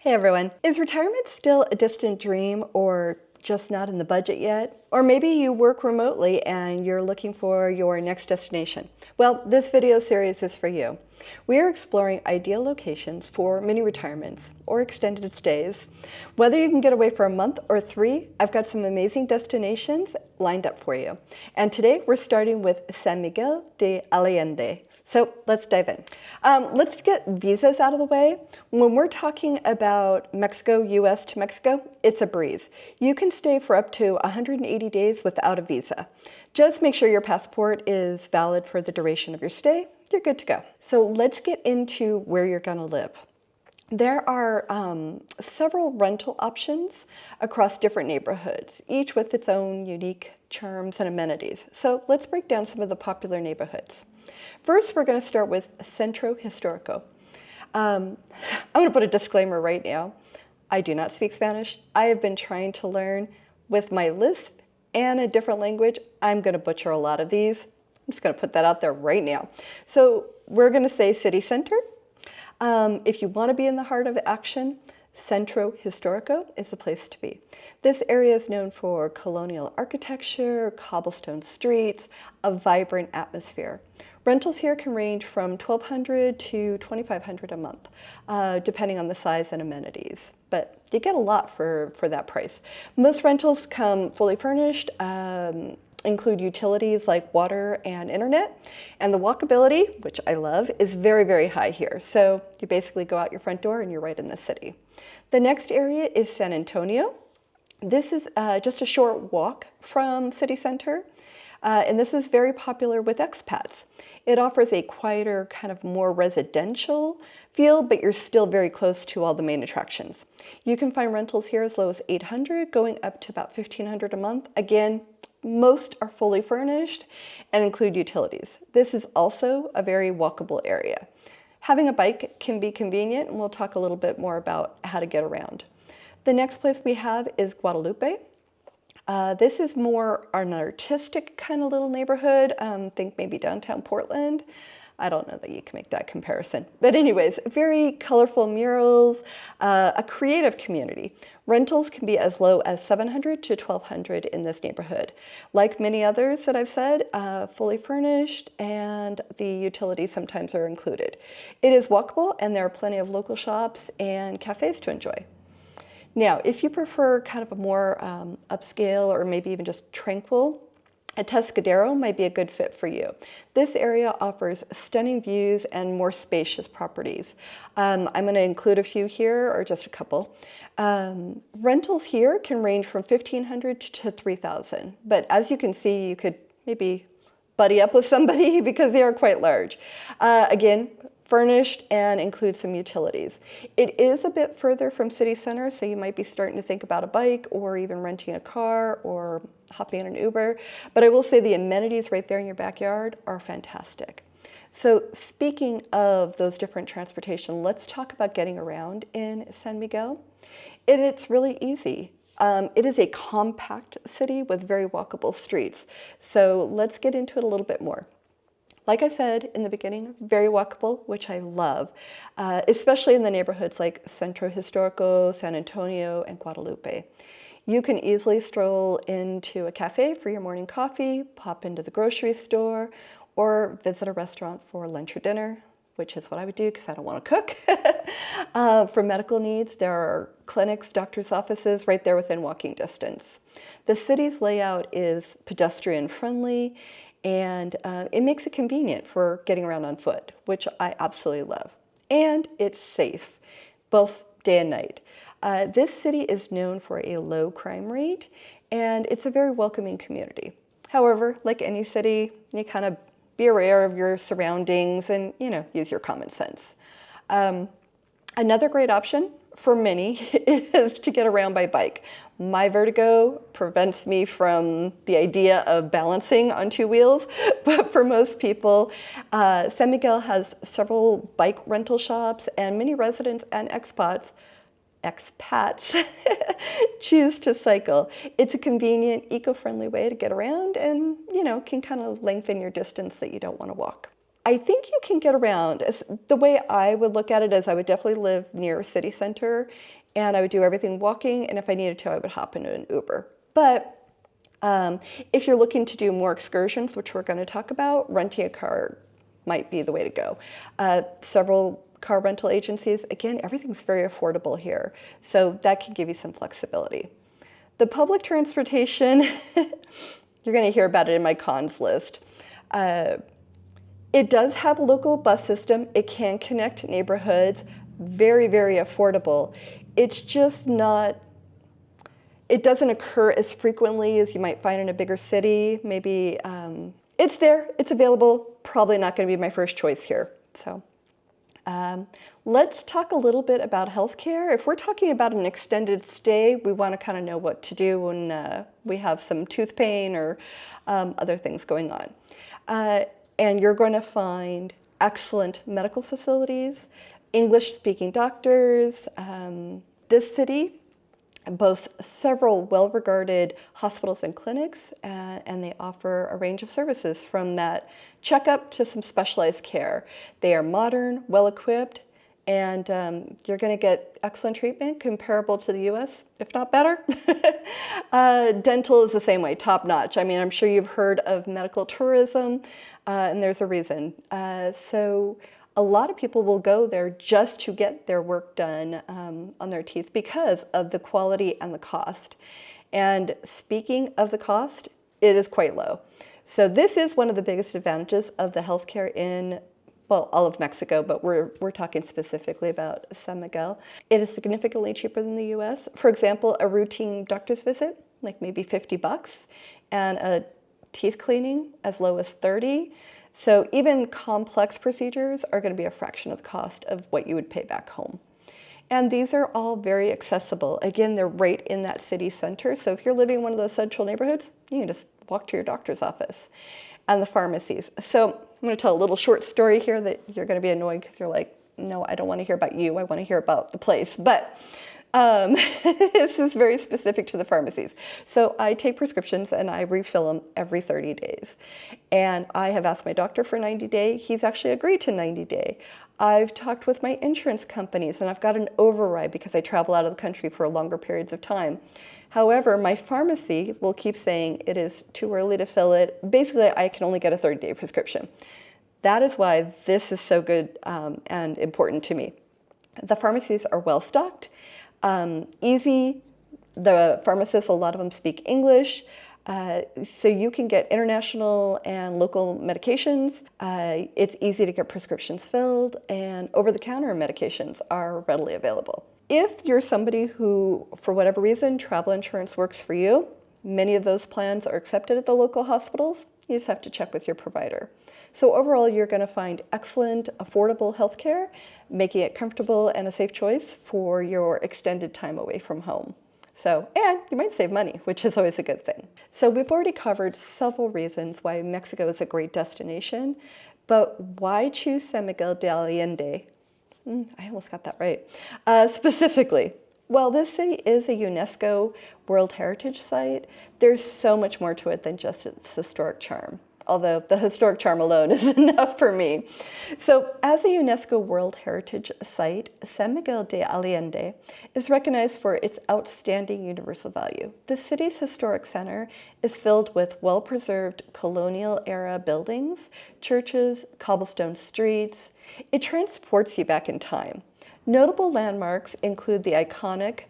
Hey everyone, is retirement still a distant dream or just not in the budget yet? Or maybe you work remotely and you're looking for your next destination. Well, this video series is for you. We are exploring ideal locations for mini retirements or extended stays. Whether you can get away for a month or 3, I've got some amazing destinations lined up for you. And today we're starting with San Miguel de Allende. So let's dive in. Let's get visas out of the way. When we're talking about Mexico, US to Mexico, it's a breeze. You can stay for up to 180 days without a visa. Just make sure your passport is valid for the duration of your stay. You're good to go. So let's get into where you're gonna live. There are several rental options across different neighborhoods, each with its own unique charms and amenities. So let's break down some of the popular neighborhoods. First, we're going to start with Centro Histórico. I'm going to put a disclaimer right now. I do not speak Spanish. I have been trying to learn with my lisp and a different language. I'm going to butcher a lot of these. I'm just going to put that out there right now. So we're going to say city center. If you want to be in the heart of action, Centro Histórico is the place to be. This area is known for colonial architecture, cobblestone streets, a vibrant atmosphere. Rentals here can range from $1,200 to $2,500 a month, depending on the size and amenities. But you get a lot for that price. Most rentals come fully furnished, include utilities like water and internet, and the walkability, which I love, is very, very high here. So you basically go out your front door and you're right in the city. The next area is San Antonio. This is just a short walk from city center, and this is very popular with expats. It offers a quieter, kind of more residential feel, but you're still very close to all the main attractions. You can find rentals here as low as $800, going up to about $1,500 a month. Again, most are fully furnished and include utilities. This is also a very walkable area. Having a bike can be convenient, and we'll talk a little bit more about how to get around. The next place we have is Guadalupe. This is more an artistic kind of little neighborhood. Think maybe downtown Portland. I don't know that you can make that comparison. But anyways, very colorful murals, a creative community. Rentals can be as low as $700 to $1,200 in this neighborhood. Like many others that I've said, fully furnished, and the utilities sometimes are included. It is walkable, and there are plenty of local shops and cafes to enjoy. Now, if you prefer kind of a more upscale or maybe even just tranquil, Atascadero might be a good fit for you. This area offers stunning views and more spacious properties. I'm going to include a few here, or just a couple. Rentals here can range from $1,500 to $3,000, but as you can see, you could maybe buddy up with somebody because they are quite large. Again, furnished and includes some utilities. It is a bit further from city center, so you might be starting to think about a bike or even renting a car or hopping in an Uber. But I will say the amenities right there in your backyard are fantastic. So speaking of those different transportation, let's talk about getting around in San Miguel. It's really easy. It is a compact city with very walkable streets. So let's get into it a little bit more. Like I said in the beginning, very walkable, which I love, especially in the neighborhoods like Centro Histórico, San Antonio, and Guadalupe. You can easily stroll into a cafe for your morning coffee, pop into the grocery store, or visit a restaurant for lunch or dinner, which is what I would do because I don't want to cook. For medical needs, there are clinics, doctor's offices right there within walking distance. The city's layout is pedestrian friendly, and it makes it convenient for getting around on foot, which I absolutely love. And it's safe, both day and night. This city is known for a low crime rate, and it's a very welcoming community. However, like any city, you kind of be aware of your surroundings and, use your common sense. Another great option for many is to get around by bike. My vertigo prevents me from the idea of balancing on 2 wheels, but for most people, San Miguel has several bike rental shops, and many residents and expats choose to cycle. It's a convenient, eco-friendly way to get around and, can kind of lengthen your distance that you don't want to walk. I think you can get around. The way I would look at it is I would definitely live near city center and I would do everything walking, and if I needed to, I would hop into an Uber. But if you're looking to do more excursions, which we're going to talk about, renting a car might be the way to go. Several car rental agencies, again, everything's very affordable here, so that can give you some flexibility. The public transportation, you're going to hear about it in my cons list. It does have a local bus system. It can connect neighborhoods, very, very affordable. It's just not, it doesn't occur as frequently as you might find in a bigger city. Maybe it's there, it's available, probably not going to be my first choice here. So let's talk a little bit about healthcare. If we're talking about an extended stay, we want to kind of know what to do when we have some tooth pain or other things going on. And you're going to find excellent medical facilities, English-speaking doctors. This city boasts several well-regarded hospitals and clinics, and they offer a range of services from that checkup to some specialized care. They are modern, well-equipped, and you're going to get excellent treatment comparable to the US, if not better. Dental is the same way, top-notch. I mean, I'm sure you've heard of medical tourism, and there's a reason. So a lot of people will go there just to get their work done on their teeth because of the quality and the cost. And speaking of the cost, it is quite low. So this is one of the biggest advantages of the healthcare in, well, all of Mexico, but we're talking specifically about San Miguel. It is significantly cheaper than the US. For example, a routine doctor's visit, like maybe $50, and a teeth cleaning as low as $30. So even complex procedures are going to be a fraction of the cost of what you would pay back home. And these are all very accessible. Again, they're right in that city center. So if you're living in one of those central neighborhoods, you can just walk to your doctor's office. And the pharmacies. So I'm going to tell a little short story here that you're going to be annoyed because you're like, no, I don't want to hear about you. I want to hear about the place. But this is very specific to the pharmacies. So I take prescriptions and I refill them every 30 days. And I have asked my doctor for 90 day. He's actually agreed to 90 day. I've talked with my insurance companies and I've got an override because I travel out of the country for longer periods of time. However, my pharmacy will keep saying it is too early to fill it. Basically, I can only get a 30-day prescription. That is why this is so good and important to me. The pharmacies are well stocked. Easy. The pharmacists, a lot of them speak English, so you can get international and local medications. It's easy to get prescriptions filled, and over-the-counter medications are readily available. If you're somebody who, for whatever reason, travel insurance works for you, many of those plans are accepted at the local hospitals. You just have to check with your provider. So overall, you're going to find excellent, affordable healthcare, making it comfortable and a safe choice for your extended time away from home. So, and you might save money, which is always a good thing. So we've already covered several reasons why Mexico is a great destination, but why choose San Miguel de Allende? I almost got that right. Specifically, well, this city is a UNESCO World Heritage Site. There's so much more to it than just its historic charm, although the historic charm alone is enough for me. So as a UNESCO World Heritage Site, San Miguel de Allende is recognized for its outstanding universal value. The city's historic center is filled with well-preserved colonial-era buildings, churches, cobblestone streets. It transports you back in time. Notable landmarks include the iconic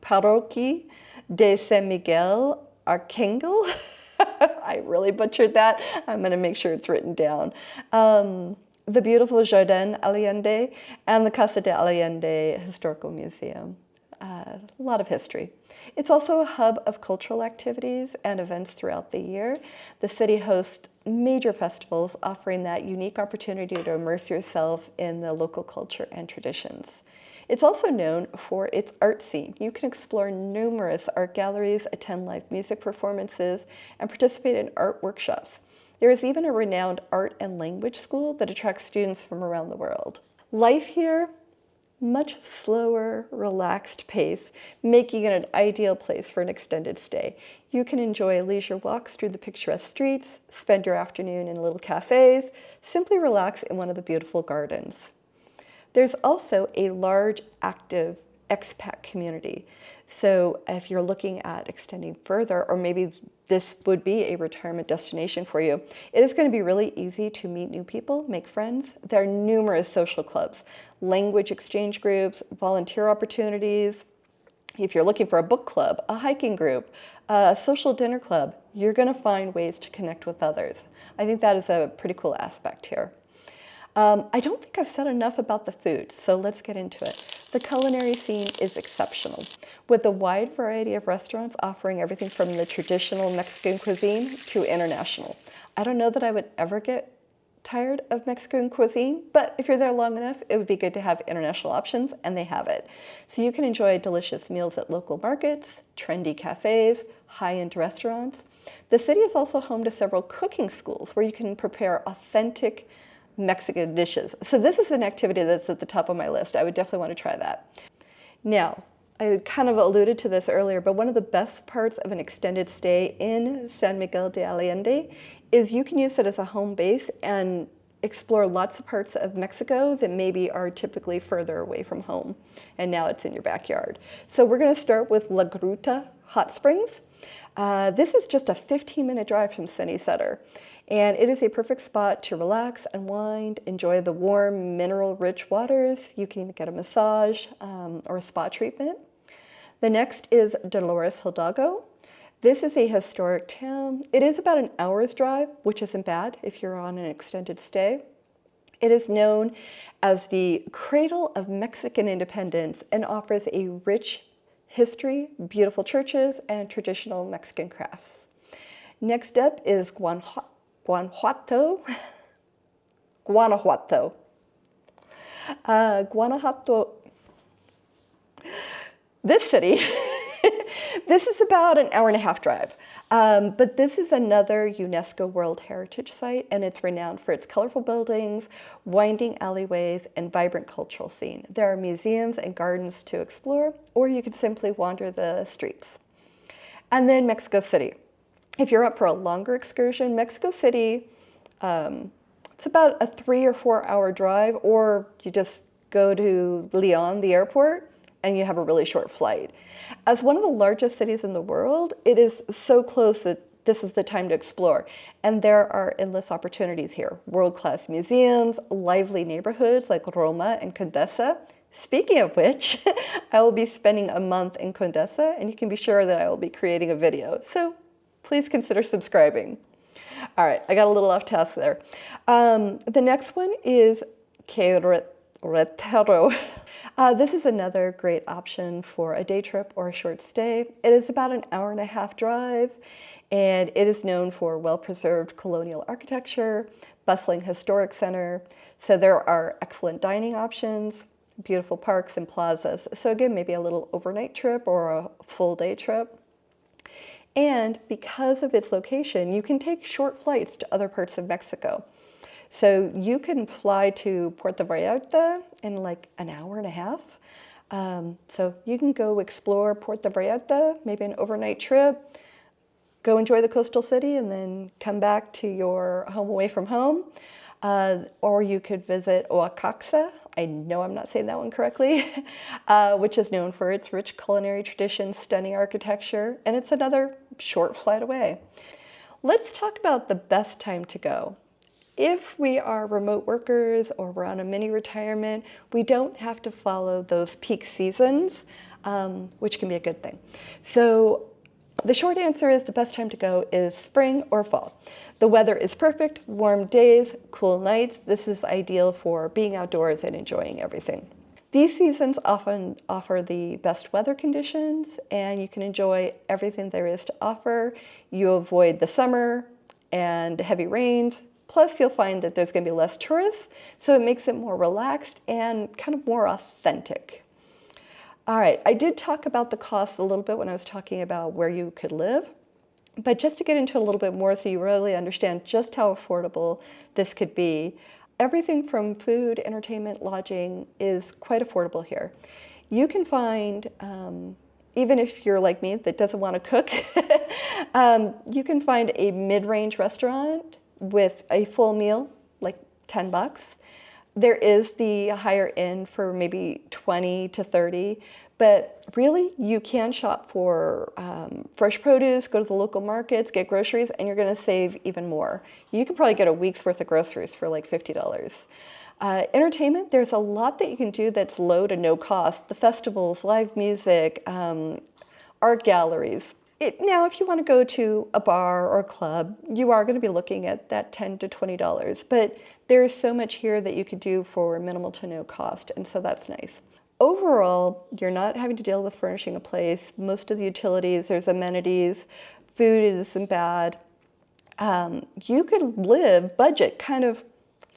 Parroquia de San Miguel Arcangel. I really butchered that. I'm going to make sure it's written down. The beautiful Jardin Allende and the Casa de Allende Historical Museum. A lot of history. It's also a hub of cultural activities and events throughout the year. The city hosts major festivals offering that unique opportunity to immerse yourself in the local culture and traditions. It's also known for its art scene. You can explore numerous art galleries, attend live music performances, and participate in art workshops. There is even a renowned art and language school that attracts students from around the world. Life here, much slower, relaxed pace, making it an ideal place for an extended stay. You can enjoy leisure walks through the picturesque streets, spend your afternoon in little cafes, simply relax in one of the beautiful gardens. There's also a large, active expat community. So if you're looking at extending further, or maybe this would be a retirement destination for you, it is going to be really easy to meet new people, make friends. There are numerous social clubs, language exchange groups, volunteer opportunities. If you're looking for a book club, a hiking group, a social dinner club, you're going to find ways to connect with others. I think that is a pretty cool aspect here. I don't think I've said enough about the food, so let's get into it. The culinary scene is exceptional, with a wide variety of restaurants offering everything from the traditional Mexican cuisine to international. I don't know that I would ever get tired of Mexican cuisine, but if you're there long enough, it would be good to have international options, and they have it. So you can enjoy delicious meals at local markets, trendy cafes, high-end restaurants. The city is also home to several cooking schools where you can prepare authentic Mexican dishes. So this is an activity that's at the top of my list. I would definitely want to try that. Now, I kind of alluded to this earlier, but one of the best parts of an extended stay in San Miguel de Allende is you can use it as a home base and explore lots of parts of Mexico that maybe are typically further away from home, and now it's in your backyard. So we're going to start with La Gruta Hot Springs. This is just a 15-minute drive from City Center, and it is a perfect spot to relax, unwind, enjoy the warm, mineral-rich waters. You can even get a massage or a spa treatment. The next is Dolores Hidalgo. This is a historic town. It is about an hour's drive, which isn't bad if you're on an extended stay. It is known as the cradle of Mexican independence and offers a rich history, beautiful churches, and traditional Mexican crafts. Next up is Guanajuato. This city, this is about an hour and a half drive, but this is another UNESCO World Heritage Site, and it's renowned for its colorful buildings, winding alleyways, and vibrant cultural scene. There are museums and gardens to explore, or you could simply wander the streets. And then Mexico City. If you're up for a longer excursion, Mexico City, it's about a 3 or 4 hour drive, or you just go to Leon, the airport, and you have a really short flight. As one of the largest cities in the world, it is so close that this is the time to explore. And there are endless opportunities here. World-class museums, lively neighborhoods like Roma and Condesa. Speaking of which, I will be spending a month in Condesa, and you can be sure that I will be creating a video. So please consider subscribing. All right, I got a little off task there. The next one is Querétaro. This is another great option for a day trip or a short stay. It is about an hour and a half drive, and it is known for well-preserved colonial architecture, bustling historic center. So there are excellent dining options, beautiful parks and plazas. So again, maybe a little overnight trip or a full day trip. And because of its location, you can take short flights to other parts of Mexico. So you can fly to Puerto Vallarta in like an hour and a half. So you can go explore Puerto Vallarta, maybe an overnight trip, go enjoy the coastal city, and then come back to your home away from home. Or you could visit Oaxaca. I know I'm not saying that one correctly, which is known for its rich culinary traditions, stunning architecture, and it's another short flight away. Let's talk about the best time to go. If we are remote workers or we're on a mini retirement, we don't have to follow those peak seasons, which can be a good thing. So the short answer is the best time to go is spring or fall. The weather is perfect, warm days, cool nights. This is ideal for being outdoors and enjoying everything. These seasons often offer the best weather conditions, and you can enjoy everything there is to offer. You avoid the summer and heavy rains. Plus, you'll find that there's going to be less tourists, so it makes it more relaxed and kind of more authentic. All right, I did talk about the costs a little bit when I was talking about where you could live, but just to get into a little bit more so you really understand just how affordable this could be, Everything from food, entertainment, lodging is quite affordable here. You can find, even if you're like me that doesn't want to cook, you can find a mid-range restaurant with a full meal, like $10. There is the higher end for maybe 20 to 30, but really you can shop for fresh produce, go to the local markets, get groceries, and you're going to save even more. You could probably get a week's worth of groceries for like $50. Entertainment, there's a lot that you can do that's low to no cost. The festivals, live music, art galleries. Now, if you want to go to a bar or a club, you are going to be looking at that $10 to $20, but there's so much here that you could do for minimal to no cost, and so that's nice. Overall, you're not having to deal with furnishing a place. Most of the utilities, there's amenities, food isn't bad. You could live budget kind of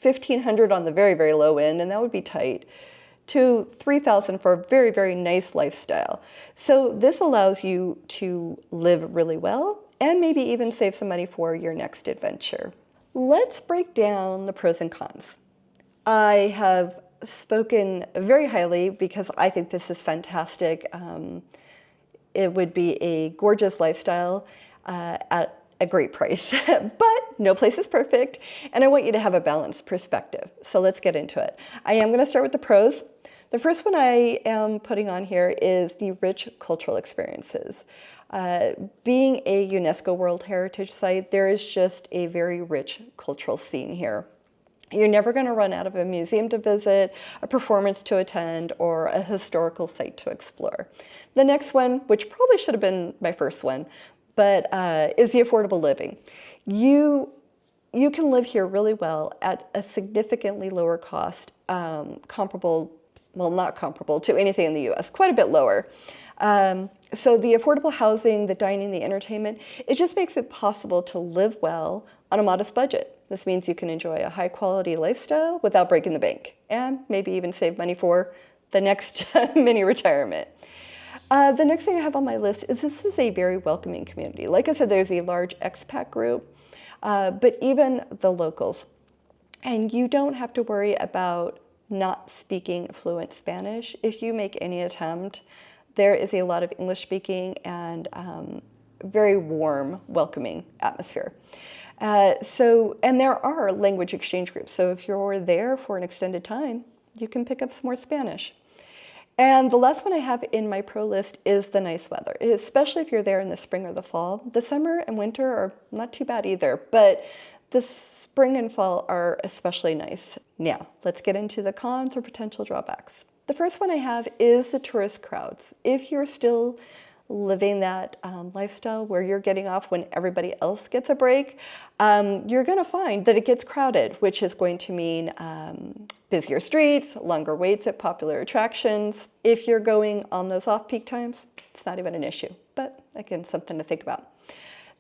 $1,500 on the very, very low end, and that would be tight, to $3,000 for a very, very nice lifestyle. So this allows you to live really well and maybe even save some money for your next adventure. Let's break down the pros and cons. I have spoken very highly because I think this is fantastic. It would be a gorgeous lifestyle at a great price, but no place is perfect, and I want you to have a balanced perspective. So let's get into it. I am going to start with the pros. The first one I am putting on here is the rich cultural experiences. Being a UNESCO World Heritage Site, there is just a very rich cultural scene here. You're never going to run out of a museum to visit, a performance to attend, or a historical site to explore. The next one, which probably should have been my first one, but is the affordable living. You can live here really well at a significantly lower cost, comparable, well, not comparable to anything in the US, quite a bit lower. So the affordable housing, the dining, the entertainment, it just makes it possible to live well on a modest budget. This means you can enjoy a high quality lifestyle without breaking the bank, and maybe even save money for the next mini retirement. The next thing I have on my list is this is a very welcoming community. Like I said, there's a large expat group, but even the locals. And you don't have to worry about not speaking fluent Spanish. If you make any attempt, there is a lot of English speaking and very warm, welcoming atmosphere. And there are language exchange groups. So if you're there for an extended time, you can pick up some more Spanish. And the last one I have in my pro list is the nice weather, especially if you're there in the spring or the fall. The summer and winter are not too bad either, but the spring and fall are especially nice. Now, let's get into the cons or potential drawbacks. The first one I have is the tourist crowds. If you're still living that lifestyle where you're getting off when everybody else gets a break, you're going to find that it gets crowded, which is going to mean busier streets, longer waits at popular attractions. If you're going on those off-peak times, it's not even an issue, but again, something to think about.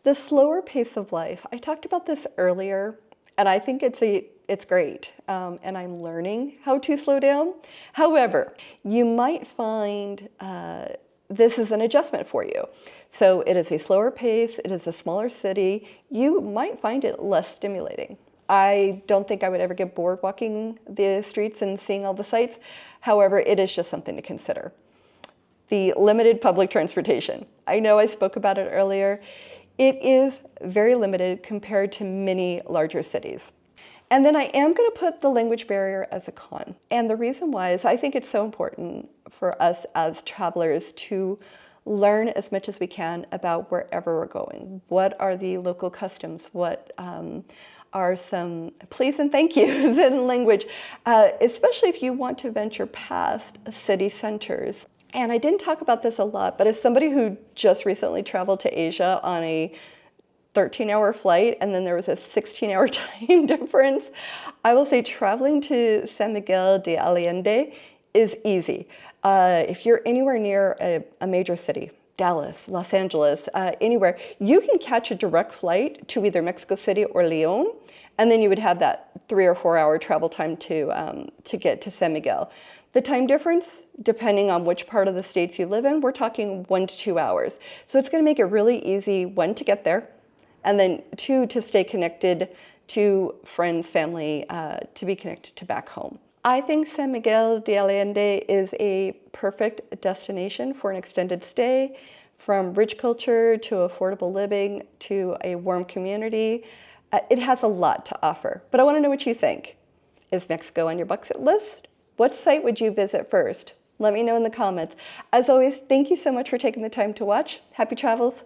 The slower pace of life, I talked about this earlier, and I think it's great, and I'm learning how to slow down. However, you might find this is an adjustment for you. So it is a slower pace, it is a smaller city. You might find it less stimulating. I don't think I would ever get bored walking the streets and seeing all the sights. However, it is just something to consider. The limited public transportation. I know I spoke about it earlier. It is very limited compared to many larger cities. And then I am going to put the language barrier as a con. And the reason why is I think it's so important for us as travelers to learn as much as we can about wherever we're going. What are the local customs? What are some please and thank yous in language, especially if you want to venture past city centers. And I didn't talk about this a lot, but as somebody who just recently traveled to Asia on a 13-hour flight, and then there was a 16-hour time difference, I will say traveling to San Miguel de Allende is easy. If you're anywhere near a major city, Dallas, Los Angeles, anywhere, you can catch a direct flight to either Mexico City or Leon, and then you would have that 3 or 4 hour travel time to get to San Miguel. The time difference, depending on which part of the states you live in, we're talking 1 to 2 hours. So it's going to make it really easy, 1, to get there, and then 2, to stay connected to friends, family, to be connected to back home. I think San Miguel de Allende is a perfect destination for an extended stay, from rich culture to affordable living to a warm community. It has a lot to offer, but I want to know what you think. Is Mexico on your bucket list? What site would you visit first? Let me know in the comments. As always, thank you so much for taking the time to watch. Happy travels.